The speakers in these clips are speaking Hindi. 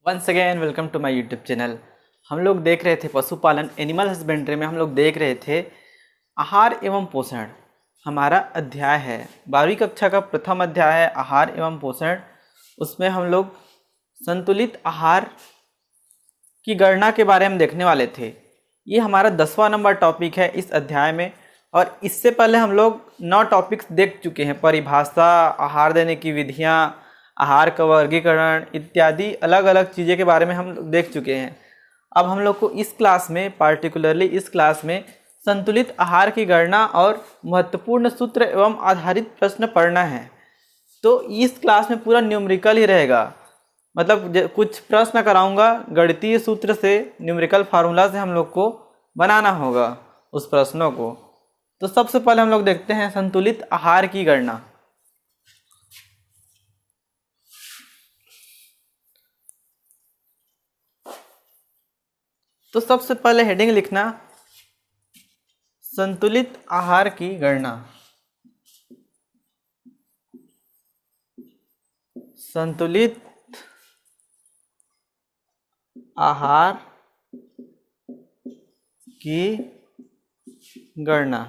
Once again welcome to my YouTube channel. हम लोग देख रहे थे पशुपालन एनिमल हस्बेंड्री में हम लोग देख रहे थे आहार एवं पोषण। हमारा अध्याय है 12वीं कक्षा का प्रथम अध्याय है आहार एवं पोषण। उसमें हम लोग संतुलित आहार की गणना के बारे में देखने वाले थे। ये हमारा 10वां नंबर टॉपिक है इस अध्याय में। और इससे पहले हम लोग 9 टॉपिक्स देख चुके हैं। परिभाषा, आहार देने की विधियाँ, आहार का वर्गीकरण इत्यादि अलग अलग चीज़ें के बारे में हम देख चुके हैं। अब हम लोग को इस क्लास में पार्टिकुलरली इस क्लास में संतुलित आहार की गणना और महत्वपूर्ण सूत्र एवं आधारित प्रश्न पढ़ना है। तो इस क्लास में पूरा न्यूमेरिकल ही रहेगा, मतलब कुछ प्रश्न कराऊंगा गणितीय सूत्र से, न्यूमेरिकल फार्मूला से हम लोग को बनाना होगा उस प्रश्नों को। तो सबसे पहले हम लोग देखते हैं संतुलित आहार की गणना। तो सबसे पहले हेडिंग लिखना संतुलित आहार की गणना। संतुलित आहार की गणना।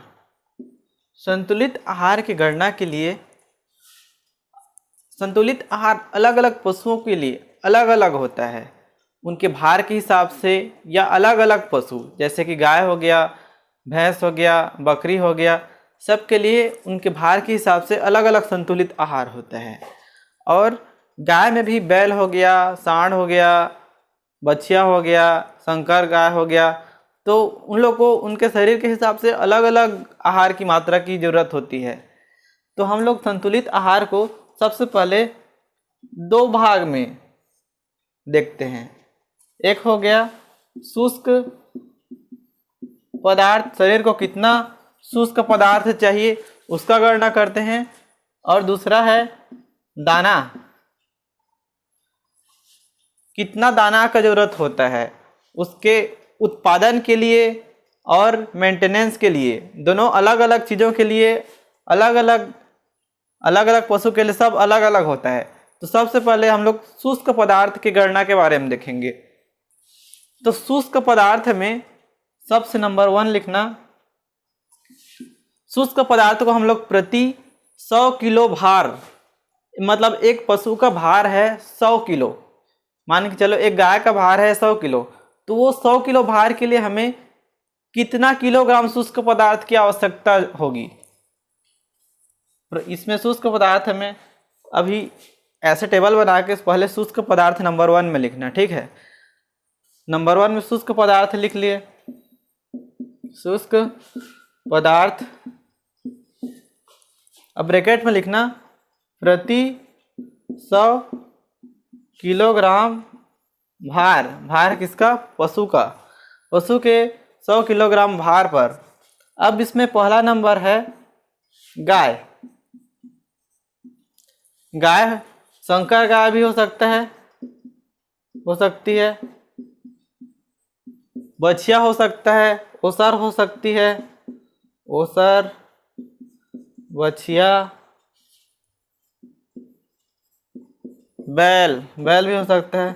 संतुलित आहार की गणना के लिए संतुलित आहार अलग अलग पशुओं के लिए अलग अलग होता है, उनके भार के हिसाब से, या अलग अलग पशु जैसे कि गाय हो गया, भैंस हो गया, बकरी हो गया, सबके लिए उनके भार के हिसाब से अलग अलग संतुलित आहार होता है। और गाय में भी बैल हो गया, सांड हो गया, बछिया हो गया, संकर गाय हो गया, तो उन लोग को उनके शरीर के हिसाब से अलग अलग आहार की मात्रा की ज़रूरत होती है। तो हम लोग संतुलित आहार को सबसे पहले 2 भाग में देखते हैं। एक हो गया शुष्क पदार्थ, शरीर को कितना शुष्क पदार्थ चाहिए उसका गणना करते हैं। और दूसरा है दाना, कितना दाना का जरूरत होता है उसके उत्पादन के लिए और मेंटेनेंस के लिए। दोनों अलग अलग चीज़ों के लिए अलग अलग पशु के लिए सब अलग अलग होता है। तो सबसे पहले हम लोग शुष्क पदार्थ की गणना के बारे में देखेंगे। तो शुष्क पदार्थ में सबसे नंबर 1 लिखना, शुष्क पदार्थ को हम लोग प्रति 100 किलो भार, मतलब एक पशु का भार है 100 किलो, मान के चलो एक गाय का भार है 100 किलो, तो वो 100 किलो भार के लिए हमें कितना किलोग्राम शुष्क पदार्थ की आवश्यकता होगी। तो इसमें शुष्क पदार्थ में अभी ऐसे टेबल बना के पहले शुष्क पदार्थ नंबर 1 में लिखना, ठीक है। नंबर 1 में शुष्क पदार्थ लिख लिए, शुष्क पदार्थ। अब ब्रैकेट में लिखना प्रति 100 किलोग्राम भार, भार किसका? पशु का, पशु के 100 किलोग्राम भार पर। अब इसमें पहला नंबर है गाय। गाय संकर गाय भी हो सकता है, हो सकती है, बछिया हो सकता है, ओसर हो सकती है, ओसर, बछिया, बैल भी हो सकता है।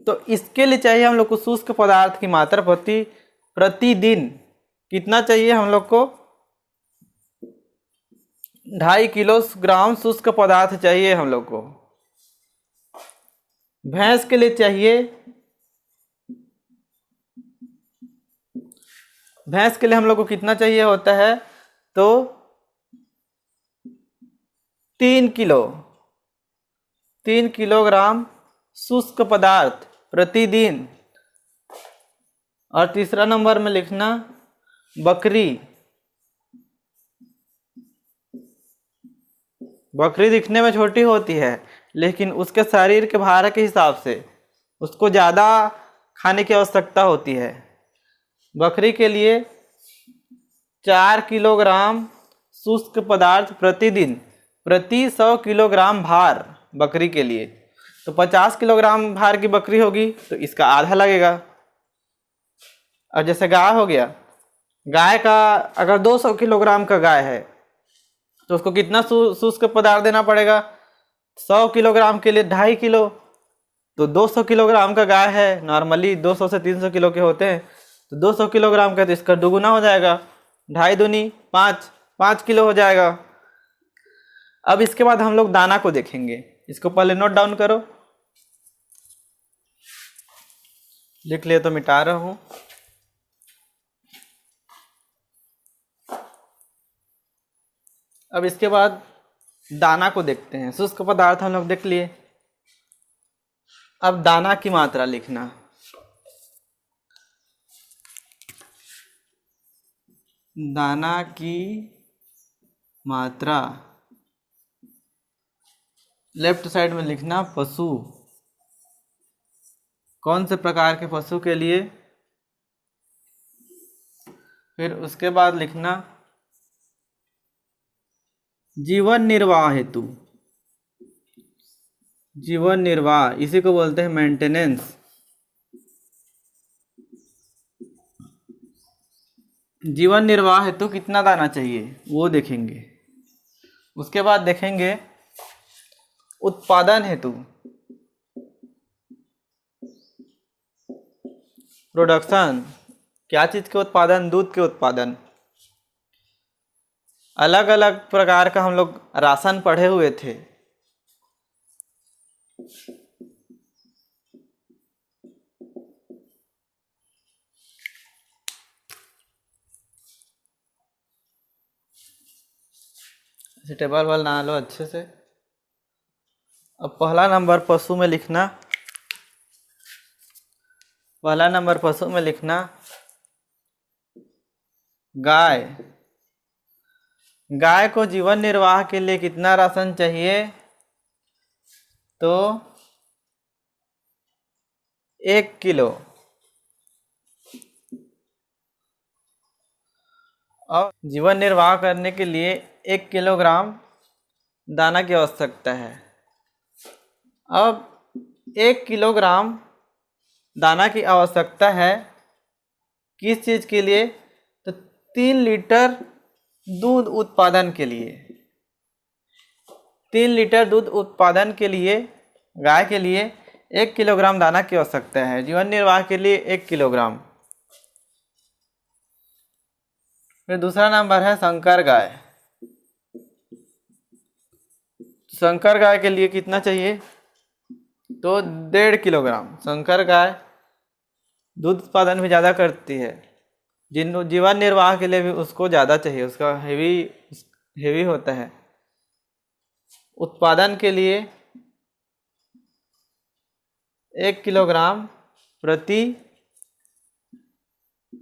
तो इसके लिए चाहिए हम लोग को शुष्क पदार्थ की मात्रा प्रतिदिन कितना चाहिए हम लोग को? 2.5 किलोग्राम शुष्क पदार्थ चाहिए हम लोग को। भैंस के लिए चाहिए, भैंस के लिए हम लोग को कितना चाहिए होता है? तो 3 किलोग्राम शुष्क पदार्थ प्रतिदिन। और तीसरा नंबर में लिखना बकरी। बकरी दिखने में छोटी होती है, लेकिन उसके शरीर के भार के हिसाब से उसको ज़्यादा खाने की आवश्यकता होती है। बकरी के लिए 4 किलोग्राम शुष्क पदार्थ प्रतिदिन प्रति 100 किलोग्राम भार बकरी के लिए। तो 50 किलोग्राम भार की बकरी होगी तो इसका आधा लगेगा। और जैसे गाय हो गया, गाय का अगर 200 किलोग्राम का गाय है तो उसको कितना शुष्क पदार्थ देना पड़ेगा? 100 किलोग्राम के लिए 2.5 किलो। तो 200 किलोग्राम का गाय है, नॉर्मली 200 से 300 किलो के होते हैं, तो 200 किलोग्राम का तो इसका दुगुना हो जाएगा, 2.5 दूनी 5, 5 किलो हो जाएगा। अब इसके बाद हम लोग दाना को देखेंगे, इसको पहले नोट डाउन करो, लिख लिए तो मिटा रहा हूँ। अब इसके बाद दाना को देखते हैं, शुष्क पदार्थ हम लोग देख लिए। अब दाना की मात्रा लिखना, दाना की मात्रा लेफ्ट साइड में लिखना पशु, कौन से प्रकार के पशु के लिए। फिर उसके बाद लिखना जीवन निर्वाह हेतु, जीवन निर्वाह इसी को बोलते हैं मेंटेनेंस। जीवन निर्वाह हेतु कितना दाना चाहिए वो देखेंगे। उसके बाद देखेंगे उत्पादन हेतु, प्रोडक्शन, क्या चीज के उत्पादन, दूध के उत्पादन। अलग अलग प्रकार का हम लोग राशन पढ़े हुए थे। टेबल वाल बना लो अच्छे से। अब पहला नंबर पशु में लिखना, पहला नंबर पशु में लिखना गाय। गाय को जीवन निर्वाह के लिए कितना राशन चाहिए, तो 1 किलो। और जीवन निर्वाह करने के लिए 1 किलोग्राम दाना की आवश्यकता है। अब 1 किलोग्राम दाना की आवश्यकता है किस चीज़ के लिए, तो 3 लीटर दूध उत्पादन के लिए। 3 लीटर दूध उत्पादन के लिए गाय के लिए 1 किलोग्राम दाना की आवश्यकता है। जीवन निर्वाह के लिए 1 किलोग्राम। फिर दूसरा नंबर है संकर गाय। संकर गाय के लिए कितना चाहिए, तो 1.5 किलोग्राम। संकर गाय दूध उत्पादन भी ज़्यादा करती है, जिन जीवन निर्वाह के लिए भी उसको ज़्यादा चाहिए, उसका हेवी होता है। उत्पादन के लिए 1 किलोग्राम प्रति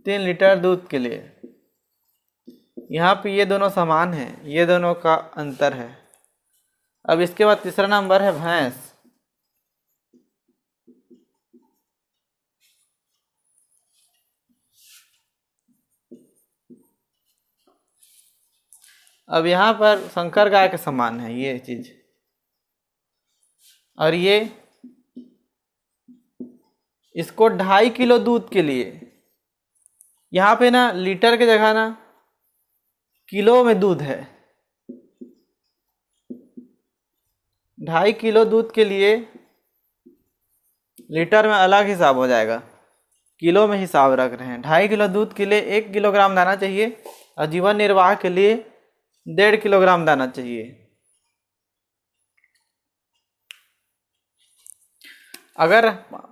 3 लीटर दूध के लिए। यहाँ पे ये दोनों समान हैं, ये दोनों का अंतर है। अब इसके बाद तीसरा नंबर है भैंस। अब यहाँ पर संकर गाय के समान है ये चीज, और ये इसको 2.5 किलो दूध के लिए, यहाँ पे ना लीटर की जगह ना किलो में दूध है। 2.5 किलो दूध के लिए लीटर में अलग हिसाब हो जाएगा, किलो में हिसाब रख रहे हैं। 2.5 किलो दूध के लिए 1 किलोग्राम दाना चाहिए, और जीवन निर्वाह के लिए 1.5 किलोग्राम दाना चाहिए। अगर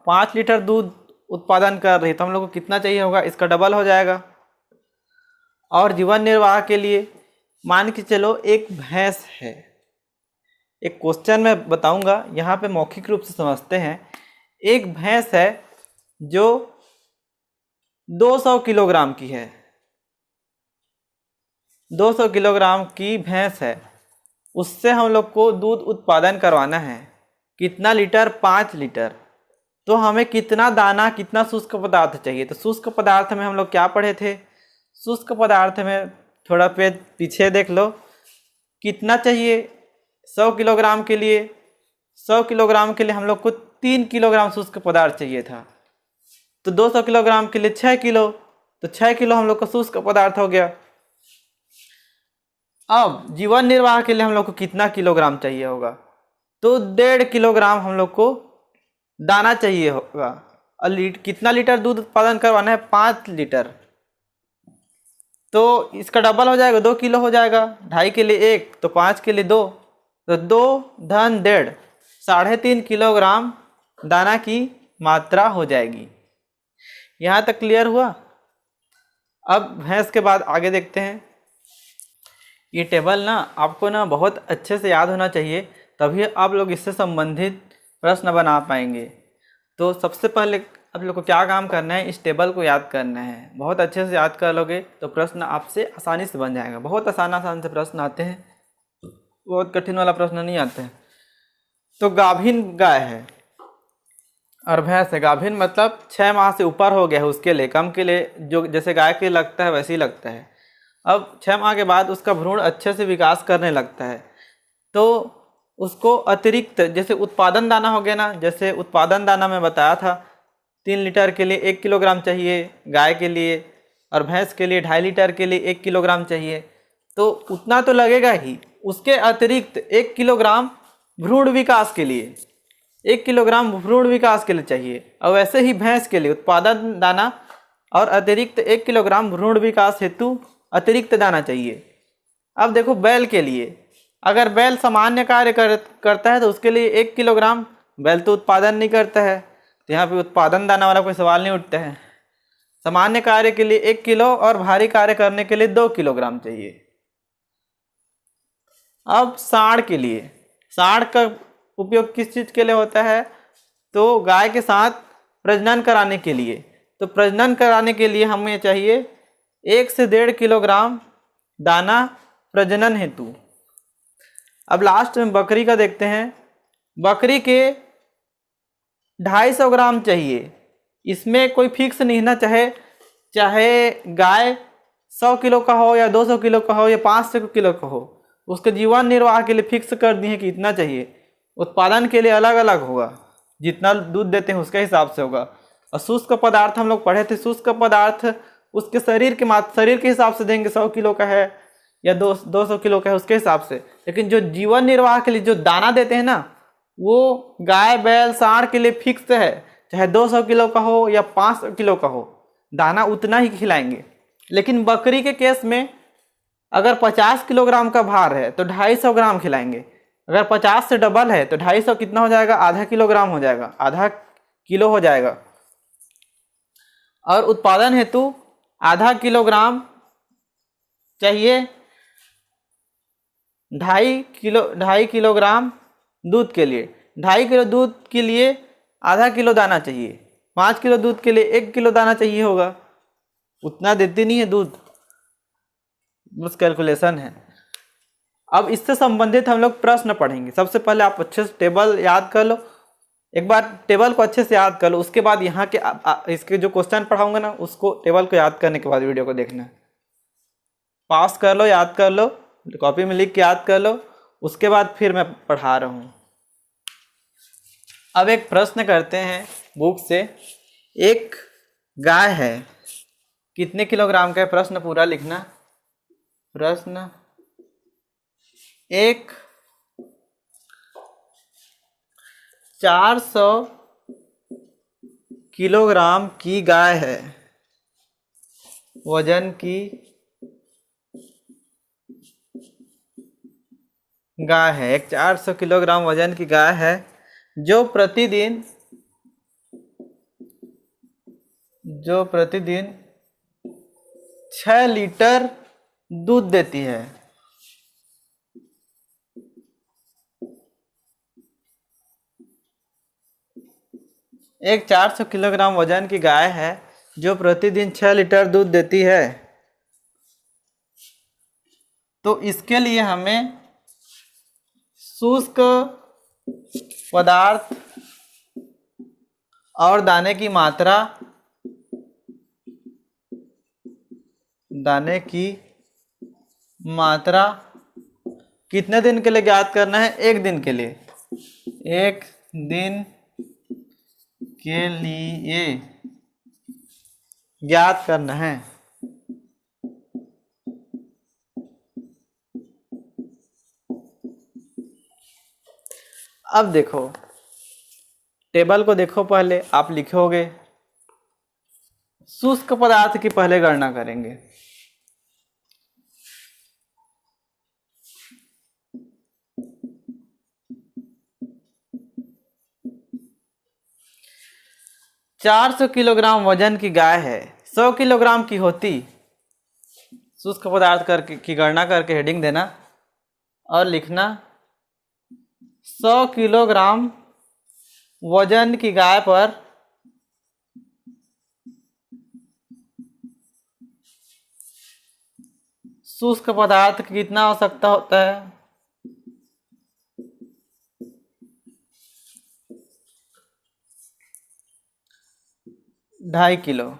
5 लीटर दूध उत्पादन कर रही तो हम लोग को कितना चाहिए होगा, इसका डबल हो जाएगा। और जीवन निर्वाह के लिए मान के चलो एक भैंस है, एक क्वेश्चन मैं बताऊंगा, यहाँ पे मौखिक रूप से समझते हैं। एक भैंस है जो 200 किलोग्राम की है, 200 किलोग्राम की भैंस है, उससे हम लोग को दूध उत्पादन करवाना है। कितना लीटर, 5 लीटर। तो हमें कितना दाना, कितना शुष्क पदार्थ चाहिए। तो शुष्क पदार्थ में हम लोग क्या पढ़े थे, शुष्क पदार्थ में थोड़ा पेज पीछे देख लो, कितना चाहिए 100 किलोग्राम के लिए। 100 किलोग्राम के लिए हम लोग को 3 किलोग्राम शुष्क पदार्थ चाहिए था। तो 200 किलोग्राम के लिए 6 किलो, तो 6 किलो हम लोग को शुष्क पदार्थ हो गया। अब जीवन निर्वाह के लिए हम लोग को कितना किलोग्राम चाहिए होगा, तो 1.5 किलोग्राम हम लोग को दाना चाहिए होगा। और कितना लीटर दूध उत्पादन करवाना है? 5 लीटर। तो इसका डबल हो जाएगा, 2 किलो हो जाएगा। 2.5 के लिए 1 तो 5 के लिए 2, तो 2 धन 1.5, 3.5 किलोग्राम दाना की मात्रा हो जाएगी। यहाँ तक क्लियर हुआ? अब भैंस के बाद आगे देखते हैं। ये टेबल ना आपको ना बहुत अच्छे से याद होना चाहिए, तभी आप लोग इससे संबंधित प्रश्न बना पाएंगे। तो सबसे पहले आप लोग को क्या काम करना है? इस टेबल को याद करना है। बहुत अच्छे से याद कर लोगे तो प्रश्न आपसे आसानी से बन जाएगा। बहुत आसान से प्रश्न आते हैं, बहुत कठिन वाला प्रश्न नहीं आते हैं। तो गाभिन गाय है और भैंस है। गाभिन मतलब 6 माह से ऊपर हो गया है उसके लिए, कम के लिए जो जैसे गाय के लगता है वैसे ही लगता है। अब 6 माह के बाद उसका भ्रूण अच्छे से विकास करने लगता है, तो उसको अतिरिक्त जैसे उत्पादन दाना हो गया ना, जैसे उत्पादन दाना मैं बताया था 3 लीटर के लिए 1 किलोग्राम चाहिए गाय के लिए, और भैंस के लिए 2.5 लीटर के लिए 1 किलोग्राम चाहिए। तो उतना तो लगेगा ही, उसके अतिरिक्त 1 किलोग्राम भ्रूण विकास के लिए, 1 किलोग्राम भ्रूण विकास के लिए चाहिए। और वैसे ही भैंस के लिए उत्पादन दाना और अतिरिक्त 1 किलोग्राम भ्रूण विकास हेतु अतिरिक्त दाना चाहिए। अब देखो बैल के लिए, अगर बैल सामान्य कार्य करता है तो उसके लिए 1 किलोग्राम, बैल तो उत्पादन नहीं करता है तो यहाँ पे उत्पादन दाना वाला कोई सवाल नहीं उठता है। सामान्य कार्य के लिए 1 किलो और भारी कार्य करने के लिए 2 किलोग्राम चाहिए। अब साँड़ के लिए, साँड़ का उपयोग किस चीज़ के लिए होता है? तो गाय के साथ प्रजनन कराने के लिए। तो प्रजनन कराने के लिए हमें चाहिए 1 से 1.5 किलोग्राम दाना प्रजनन हेतु। अब लास्ट में बकरी का देखते हैं। बकरी के 250 ग्राम चाहिए। इसमें कोई फिक्स नहीं ना, चाहे गाय 100 किलो का हो या 200 किलो का हो या 500 किलो का हो, उसके जीवन निर्वाह के लिए फिक्स कर दिए कि इतना चाहिए। उत्पादन के लिए अलग अलग होगा, जितना दूध देते हैं उसके हिसाब से होगा। और शुष्क पदार्थ हम लोग पढ़े थे, शुष्क पदार्थ उसके शरीर के हिसाब से देंगे, 100 किलो का है या 200 किलो का है उसके हिसाब से। लेकिन जो जीवन निर्वाह के लिए जो दाना देते हैं ना, वो गाय बैल साँड़ के लिए फिक्स है, चाहे 200 किलो का हो या 500 किलो का हो, दाना उतना ही खिलाएंगे। लेकिन बकरी के केस में अगर 50 किलोग्राम का भार है तो 250 ग्राम खिलाएंगे। अगर 50 से डबल है तो 250 कितना हो जाएगा? आधा किलोग्राम हो जाएगा, आधा किलो हो जाएगा। और उत्पादन हेतु आधा किलोग्राम चाहिए। 2.5 किलोग्राम दूध के लिए, 2.5 किलो दूध के लिए आधा किलो दाना चाहिए। 5 किलो दूध के लिए 1 किलो दाना चाहिए होगा, उतना देती नहीं है दूध, बस कैलकुलेशन है। अब इससे संबंधित हम लोग प्रश्न पढ़ेंगे। सबसे पहले आप अच्छे से टेबल याद कर लो, एक बार टेबल को अच्छे से याद कर लो, उसके बाद यहाँ के इसके जो क्वेश्चन पढ़ाऊंगा ना, उसको टेबल को याद करने के बाद वीडियो को देखना। पास कर लो, याद कर लो, कॉपी में लिख के याद कर लो, उसके बाद फिर मैं पढ़ा रहा हूँ। अब एक प्रश्न करते हैं बुक से। एक गाय है, कितने किलोग्राम का है? प्रश्न पूरा लिखना। प्रश्न, एक 400 किलोग्राम की गाय है, वजन की गाय है, एक 400 किलोग्राम वजन की गाय है जो प्रतिदिन 6 लीटर दूध देती है। एक 400 किलोग्राम वजन की गाय है जो प्रतिदिन 6 लीटर दूध देती है। तो इसके लिए हमें शुष्क पदार्थ और दाने की मात्रा कितने दिन के लिए ज्ञात करना है? 1 दिन के लिए। 1 दिन के लिए ज्ञात करना है। अब देखो टेबल को देखो, पहले आप लिखोगे, शुष्क पदार्थ की पहले गणना करेंगे। चार 400 किलोग्राम वजन की गाय है, 100 किलोग्राम की होती। शुष्क पदार्थ करके की गणना करके हेडिंग देना और लिखना 100 किलोग्राम वजन की गाय पर शुष्क पदार्थ की कितना आवश्यकता होता है। 2.5 किलो।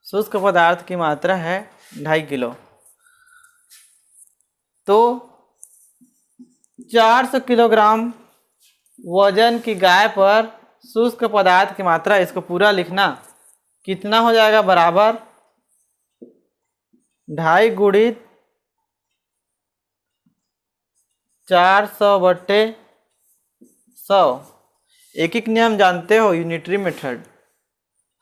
शुष्क पदार्थ की मात्रा है 2.5 किलो। तो 400 किलोग्राम वजन की गाय पर शुष्क पदार्थ की मात्रा, इसको पूरा लिखना, कितना हो जाएगा, बराबर 2.5 गुणित 400/100। एक एक नियम जानते हो, यूनिटरी मेथड।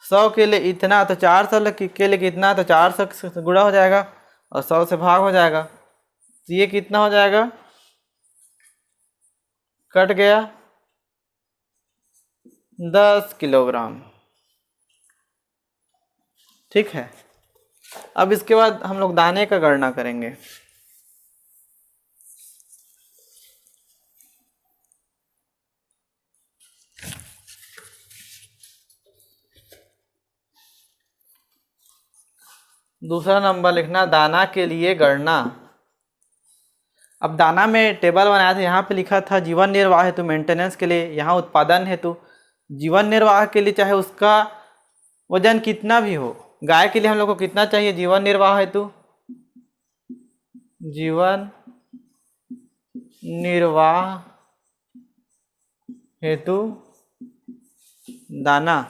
100 के लिए इतना तो 400 के लिए कितना, तो 400 से गुणा हो जाएगा और 100 से भाग हो जाएगा। तो ये कितना हो जाएगा, कट गया 10 किलोग्राम। ठीक है। अब इसके बाद हम लोग दाने का गणना करेंगे। दूसरा नंबर लिखना, दाना के लिए गणना। अब दाना में टेबल बनाया था, यहाँ पे लिखा था जीवन निर्वाह हेतु, मेंटेनेंस के लिए, यहाँ उत्पादन हेतु। जीवन निर्वाह के लिए चाहे उसका वजन कितना भी हो, गाय के लिए हम लोग को कितना चाहिए जीवन निर्वाह हेतु, जीवन निर्वाह हेतु दाना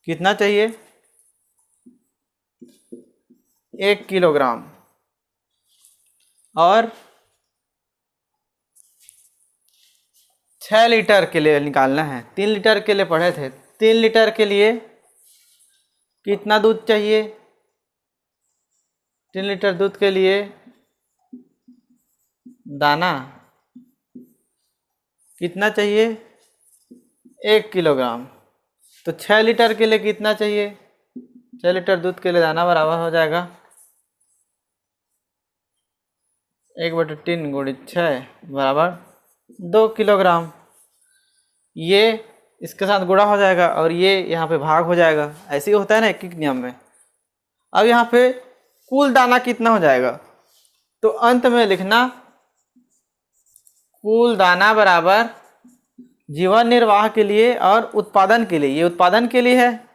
कितना चाहिए, 1 किलोग्राम। और 6 लीटर के लिए निकालना है। 3 लीटर के लिए पढ़े थे, 3 लीटर के लिए कितना दूध चाहिए, 3 लीटर दूध के लिए दाना कितना चाहिए, 1 किलोग्राम। तो 6 लीटर के लिए कितना चाहिए, 6 लीटर दूध के लिए दाना बराबर हो जाएगा 1/3 गुणित 6 बराबर 2 किलोग्राम। ये इसके साथ गुणा हो जाएगा और ये यहाँ पे भाग हो जाएगा। ऐसे ही होता है ना एक एक नियम में। अब यहाँ पे कुल दाना कितना हो जाएगा, तो अंत में लिखना कुल दाना बराबर जीवन निर्वाह के लिए और उत्पादन के लिए, ये उत्पादन के लिए है,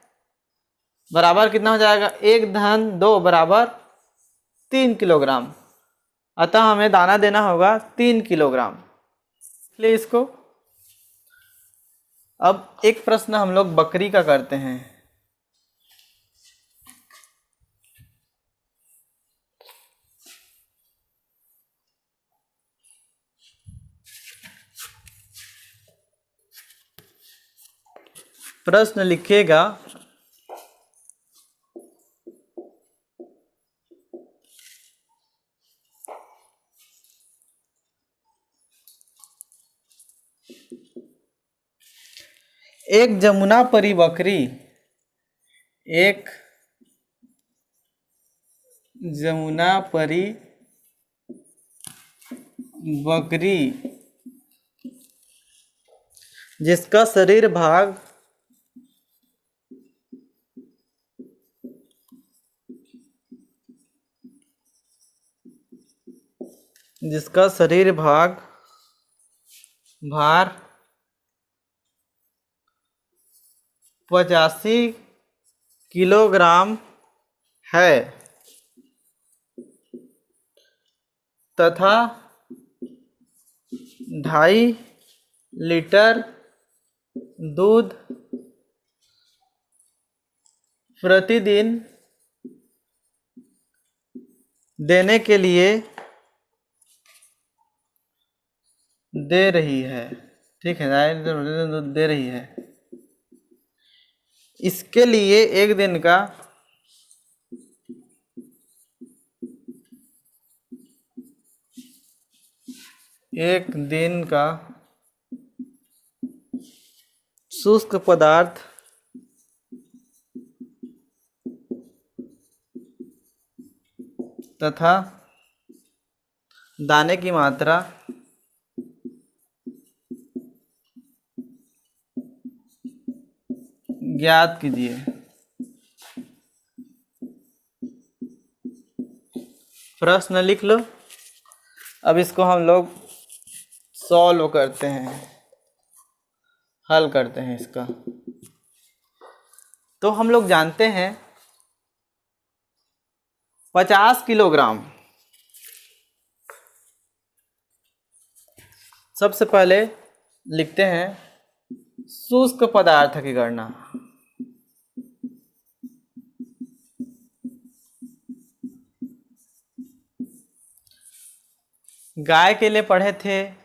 बराबर कितना हो जाएगा, 1/2 बराबर 3 किलोग्राम। अतः हमें दाना देना होगा 3 किलोग्राम। इसलिए इसको, अब एक प्रश्न हम लोग बकरी का करते हैं। प्रश्न लिखिएगा, एक जमुनापरी बकरी, एक जमुनापरी बकरी जिसका शरीर भाग भार 85 किलोग्राम है तथा 2.5 लीटर दूध प्रतिदिन देने के लिए दे रही है। ठीक है, 2.5 लीटर दूध दे रही है। इसके लिए एक दिन का शुष्क पदार्थ तथा दाने की मात्रा ज्ञात कीजिए। प्रश्न लिख लो। अब इसको हम लोग सॉल्व करते हैं, हल करते हैं इसका। तो हम लोग जानते हैं 50 किलोग्राम। सबसे पहले लिखते हैं शुष्क पदार्थ की गणना। गाय के लिए पढ़े थे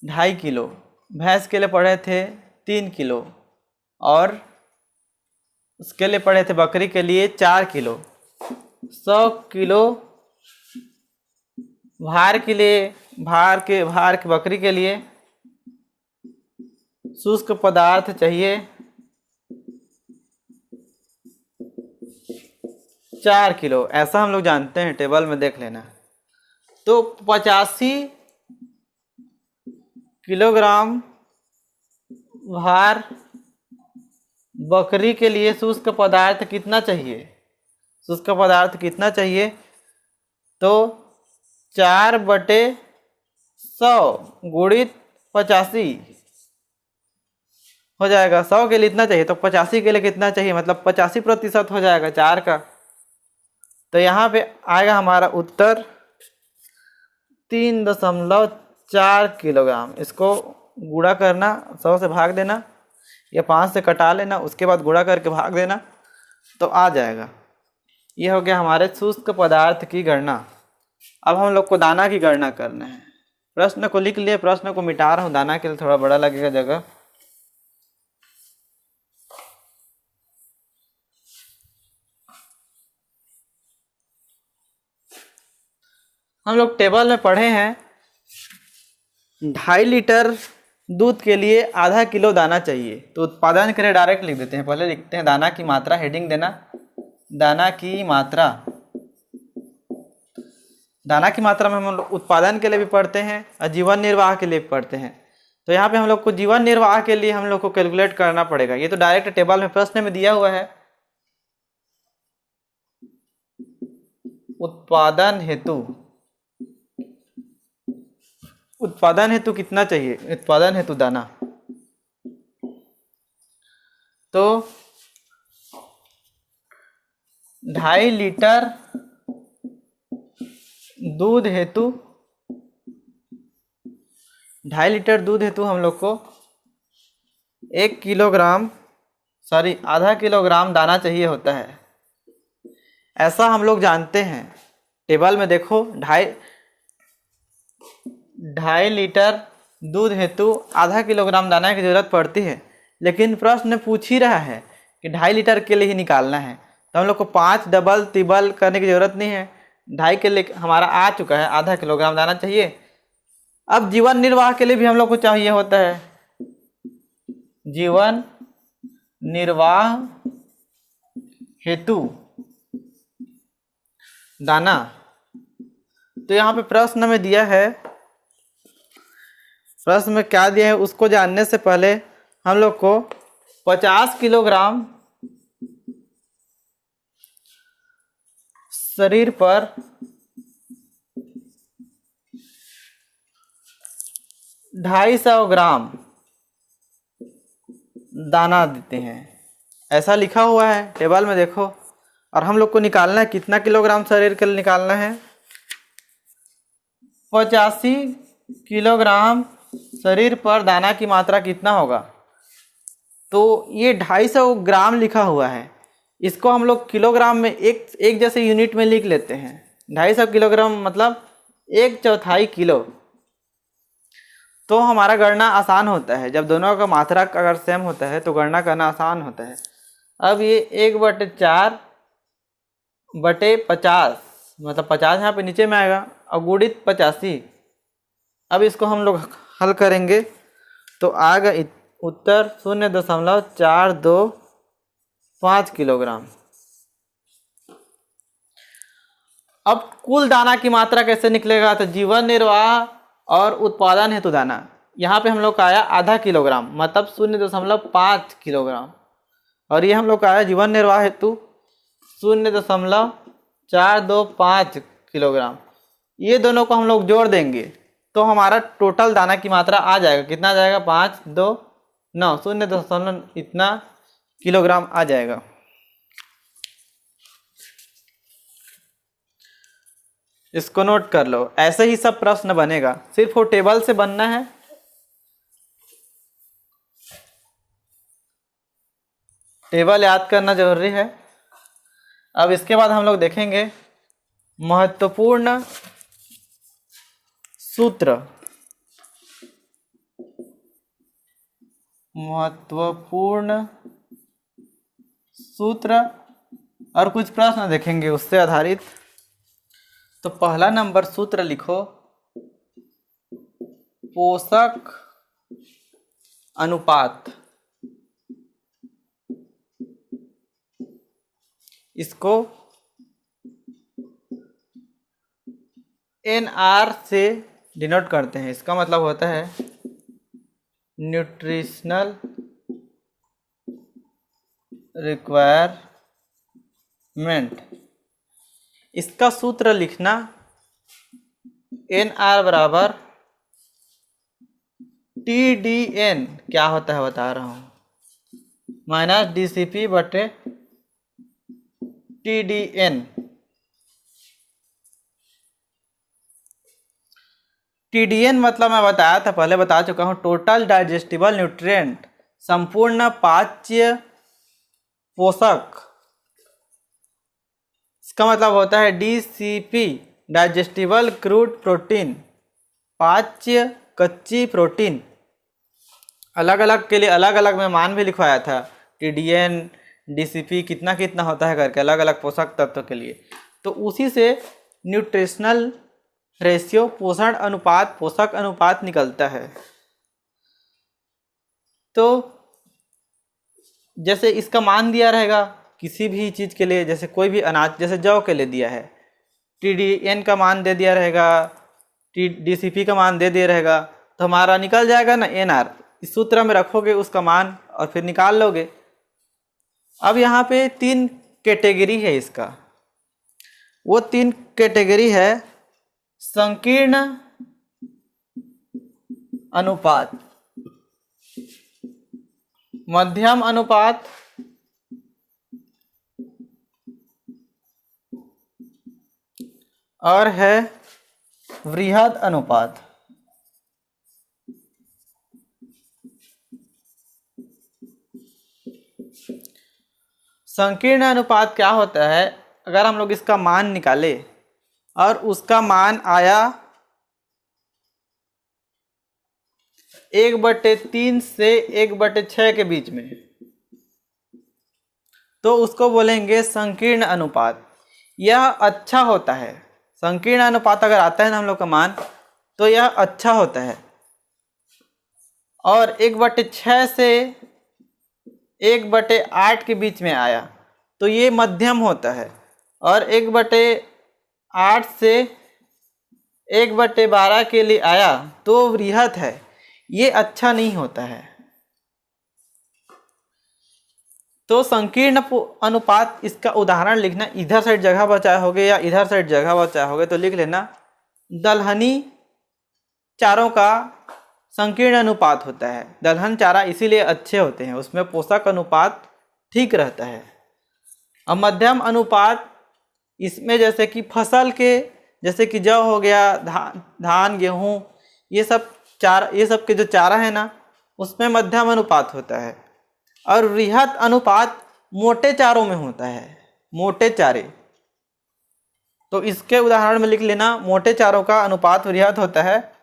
2.5 किलो, भैंस के लिए पढ़े थे 3 किलो, और उसके लिए पढ़े थे बकरी के लिए 4 किलो। 100 किलो भार के बकरी के लिए शुष्क पदार्थ चाहिए 4 किलो। ऐसा हम लोग जानते हैं, टेबल में देख लेना। तो 85 किलोग्राम भार बकरी के लिए शुष्क पदार्थ कितना चाहिए? शुष्क पदार्थ कितना चाहिए? तो 4/100 गुणित 85 हो जाएगा। 100 के लिए इतना चाहिए, तो 85 के लिए कितना चाहिए? मतलब 85% हो जाएगा 4 का। तो यहाँ पे आएगा हमारा उत्तर 3.4 किलोग्राम। इसको गुणा करना, 100 से भाग देना या 5 से कटा लेना, उसके बाद गुणा करके भाग देना, तो आ जाएगा। ये हो गया हमारे शुष्क पदार्थ की गणना। अब हम लोग को दाना की गणना करना है। प्रश्न को लिख लिए, प्रश्न को मिटा रहा हूँ, दाना के लिए थोड़ा बड़ा लगेगा जगह। हम लोग टेबल में पढ़े हैं 2.5 लीटर दूध के लिए आधा किलो दाना चाहिए। तो उत्पादन के लिए डायरेक्ट लिख देते हैं। पहले लिखते हैं दाना की मात्रा, हेडिंग देना दाना की मात्रा। दाना की मात्रा में हम लोग उत्पादन के लिए भी पढ़ते हैं और जीवन निर्वाह के लिए भी पढ़ते हैं। तो यहाँ पे हम लोग को जीवन निर्वाह के लिए हम लोग को कैलकुलेट करना पड़ेगा। ये तो डायरेक्ट टेबल में प्रश्न में दिया हुआ है। उत्पादन हेतु कितना चाहिए? उत्पादन हेतु दाना, तो 2.5 लीटर दूध हेतु 2.5 लीटर दूध हेतु हम लोग को आधा किलोग्राम दाना चाहिए होता है। ऐसा हम लोग जानते हैं। टेबल में देखो 2.5 लीटर दूध हेतु आधा किलोग्राम दाना की जरूरत पड़ती है, लेकिन प्रश्न पूछ ही रहा है कि 2.5 लीटर के लिए ही निकालना है। तो हम लोग को 5 डबल तिबल करने की ज़रूरत नहीं है। 2.5 के लिए हमारा आ चुका है, आधा किलोग्राम दाना चाहिए। अब जीवन निर्वाह के लिए भी हम लोग को चाहिए होता है जीवन निर्वाह हेतु दाना। तो यहाँ पे प्रश्न में दिया है, प्रश्न में क्या दिया है उसको जानने से पहले हम लोग को 50 किलोग्राम शरीर पर 250 ग्राम दाना देते हैं। ऐसा लिखा हुआ है टेबल में देखो। और हम लोग को निकालना है कितना किलोग्राम शरीर के लिए निकालना है? 85 किलोग्राम शरीर पर दाना की मात्रा कितना होगा? तो ये 250 ग्राम लिखा हुआ है। इसको हम लोग किलोग्राम में एक जैसे यूनिट में लिख लेते हैं। 250 किलोग्राम मतलब 1/4 किलो। तो हमारा गणना आसान होता है। जब दोनों का मात्रा अगर सेम होता है तो गणना करना आसान होता है। अब ये 1/4/50 मतलब 50 यहाँ पे नीचे में आएगा और गुणित 85। अब इसको हम लोग हल करेंगे तो आएगा उत्तर 0.425 किलोग्राम। अब कुल दाना की मात्रा कैसे निकलेगा? तो जीवन निर्वाह और उत्पादन हेतु दाना यहाँ पे हम लोग का आया आधा किलोग्राम मतलब 0.5 किलोग्राम, और ये हम लोग का आया जीवन निर्वाह हेतु 0.425 किलोग्राम। ये दोनों को हम लोग जोड़ देंगे तो हमारा टोटल दाना की मात्रा आ जाएगा। कितना आ जाएगा? 5, 2, 9 0. इतना किलोग्राम आ जाएगा। इसको नोट कर लो। ऐसे ही सब प्रश्न बनेगा, सिर्फ वो टेबल से बनना है। टेबल याद करना जरूरी है। अब इसके बाद हम लोग देखेंगे महत्वपूर्ण सूत्र। महत्वपूर्ण सूत्र और कुछ प्रश्न देखेंगे उससे आधारित। तो पहला नंबर सूत्र लिखो, पोषक अनुपात। इसको NR से डिनोट करते हैं। इसका मतलब होता है न्यूट्रिशनल रिक्वायरमेंट। इसका सूत्र लिखना NR बराबर TDN, क्या होता है बता रहा हूँ, माइनस DCP बटे TDN। TDN मतलब मैं बताया था, पहले बता चुका हूँ, टोटल डाइजेस्टिबल न्यूट्रिएंट, संपूर्ण पाच्य पोषक। इसका मतलब होता है DCP, डाइजेस्टिबल क्रूड प्रोटीन, पाच्य कच्ची प्रोटीन। अलग अलग के लिए अलग अलग में मान भी लिखवाया था, TDN DCP कितना कितना होता है करके, अलग अलग पोषक तत्व के लिए। तो उसी से न्यूट्रिशनल रेशियो, पोषण अनुपात, पोषक अनुपात निकलता है। तो जैसे इसका मान दिया रहेगा किसी भी चीज़ के लिए, जैसे कोई भी अनाज, जैसे जौ के लिए दिया है, TDN का मान दे दिया रहेगा, DCP का मान दे दिया रहेगा, तो हमारा निकल जाएगा ना NR। इस सूत्र में रखोगे उसका मान और फिर निकाल लोगे। अब यहाँ पे 3 कैटेगरी है इसका। वो 3 कैटेगरी है संकीर्ण अनुपात, मध्यम अनुपात और है वृहद अनुपात। संकीर्ण अनुपात क्या होता है? अगर हम लोग इसका मान निकाले और उसका मान आया 1/3 से 1/6 के बीच में, तो उसको बोलेंगे संकीर्ण अनुपात। यह अच्छा होता है। संकीर्ण अनुपात अगर आता है ना हम लोग का मान, तो यह अच्छा होता है। और 1/6 से 1/8 के बीच में आया तो ये मध्यम होता है। और 1/8 से 1/12 के लिए आया तो वृहद है, ये अच्छा नहीं होता है। तो संकीर्ण अनुपात, इसका उदाहरण लिखना, इधर साइड जगह बचाए होगे या इधर साइड जगह बचाए होगे तो लिख लेना, दलहनी चारों का संकीर्ण अनुपात होता है। दलहन चारा इसीलिए अच्छे होते हैं, उसमें पोषक अनुपात ठीक रहता है। अब मध्यम अनुपात, इसमें जैसे कि फसल के, जैसे कि जौ हो गया, धान गेहूँ, ये सब के जो चारा है ना, उसमें मध्यम अनुपात होता है। और वृहद अनुपात मोटे चारों में होता है, मोटे चारे। तो इसके उदाहरण में लिख लेना, मोटे चारों का अनुपात वृहद होता है,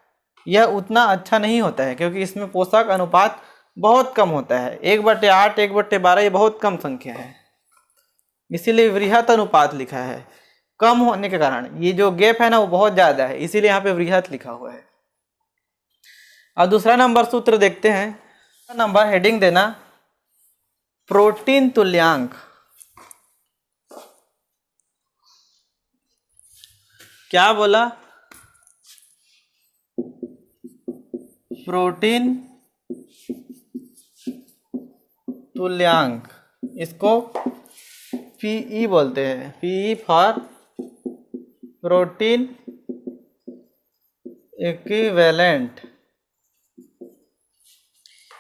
यह उतना अच्छा नहीं होता है क्योंकि इसमें पोषक अनुपात बहुत कम होता है। 1/8, 1/12 ये बहुत कम संख्या है, इसीलिए वृहत अनुपात लिखा है। कम होने के कारण ये जो गैप है ना वो बहुत ज़्यादा है, इसीलिए यहाँ पे वृहत लिखा हुआ है। अब दूसरा नंबर सूत्र देखते हैं। नंबर हेडिंग देना प्रोटीन तुल्यांक। क्या बोला? प्रोटीन तुल्यांक, इसको पीई बोलते हैं। PE for protein equivalent.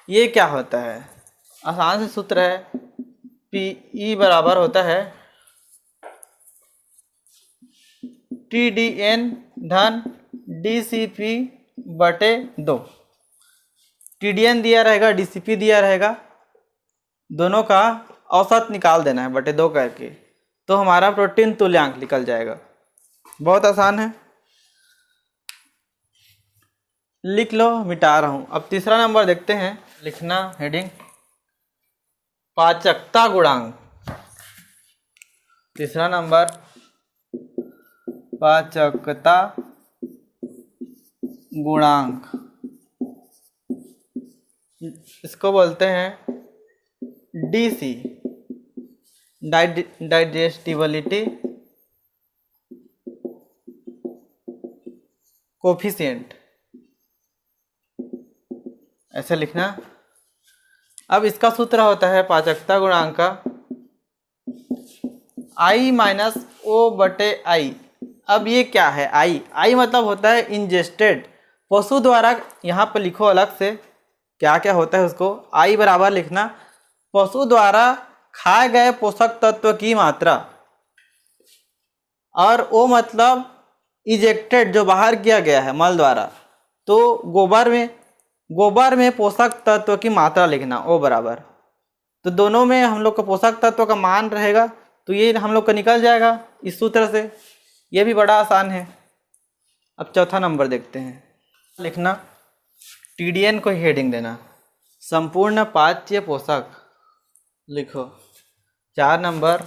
ये क्या होता है? आसान से सूत्र है। पीई बराबर होता है TDN धन DCP/2। TDN दिया रहेगा, DCP दिया रहेगा, दोनों का औसत निकाल देना है /2 करके, तो हमारा प्रोटीन तुल्यांक निकल जाएगा। बहुत आसान है, लिख लो, मिटा रहा हूँ। अब तीसरा नंबर देखते हैं। लिखना हेडिंग पाचकता गुणांक। तीसरा नंबर पाचकता गुणांक, इसको बोलते हैं DC, डाइजेस्टिबिलिटी कोफिशिएंट, ऐसे लिखना। अब इसका सूत्र होता है पाचकता गुणांक का I - O/I। अब ये क्या है? I मतलब होता है इंजेस्टेड, पशु द्वारा। यहाँ पर लिखो अलग से क्या क्या होता है उसको। I बराबर लिखना पशु द्वारा खाए गए पोषक तत्व की मात्रा, और O मतलब इजेक्टेड, जो बाहर किया गया है मल द्वारा। तो गोबर में पोषक तत्व की मात्रा लिखना O बराबर। तो दोनों में हम लोग का पोषक तत्व का मान रहेगा, तो ये हम लोग का निकल जाएगा इस सूत्र से। ये भी बड़ा आसान है। अब चौथा नंबर देखते हैं। लिखना TDN को हेडिंग देना संपूर्ण पाच्य पोषक। लिखो 4 नंबर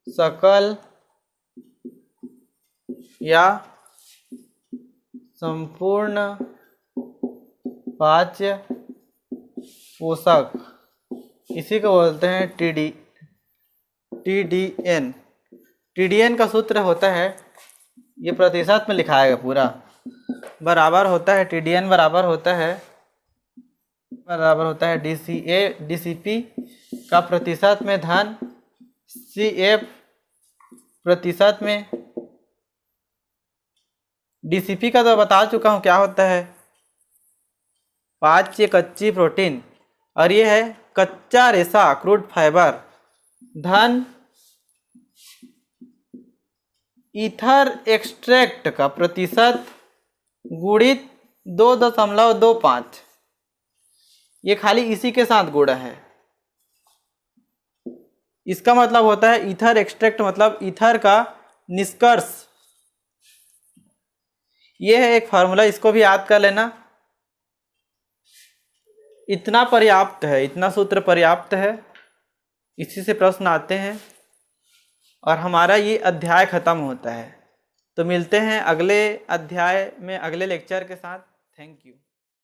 सकल या संपूर्ण पाच्य पोषक, इसी को बोलते हैं TDN। TDN का सूत्र होता है, ये प्रतिशत में लिखाएगा पूरा, बराबर होता है TDN बराबर होता है DCP का प्रतिशत में धन CF प्रतिशत में। DCP का तो बता चुका हूँ क्या होता है, पाच्य कच्ची प्रोटीन, और ये है कच्चा रेशा क्रूड फाइबर धन ईथर एक्सट्रैक्ट का प्रतिशत गुणित 2.25। ये खाली इसी के साथ गुणा है। इसका मतलब होता है ईथर एक्सट्रैक्ट मतलब ईथर का निष्कर्ष। ये है एक फार्मूला, इसको भी याद कर लेना। इतना पर्याप्त है, इतना सूत्र पर्याप्त है, इसी से प्रश्न आते हैं और हमारा ये अध्याय खत्म होता है। तो मिलते हैं अगले अध्याय में अगले लेक्चर के साथ। Thank you.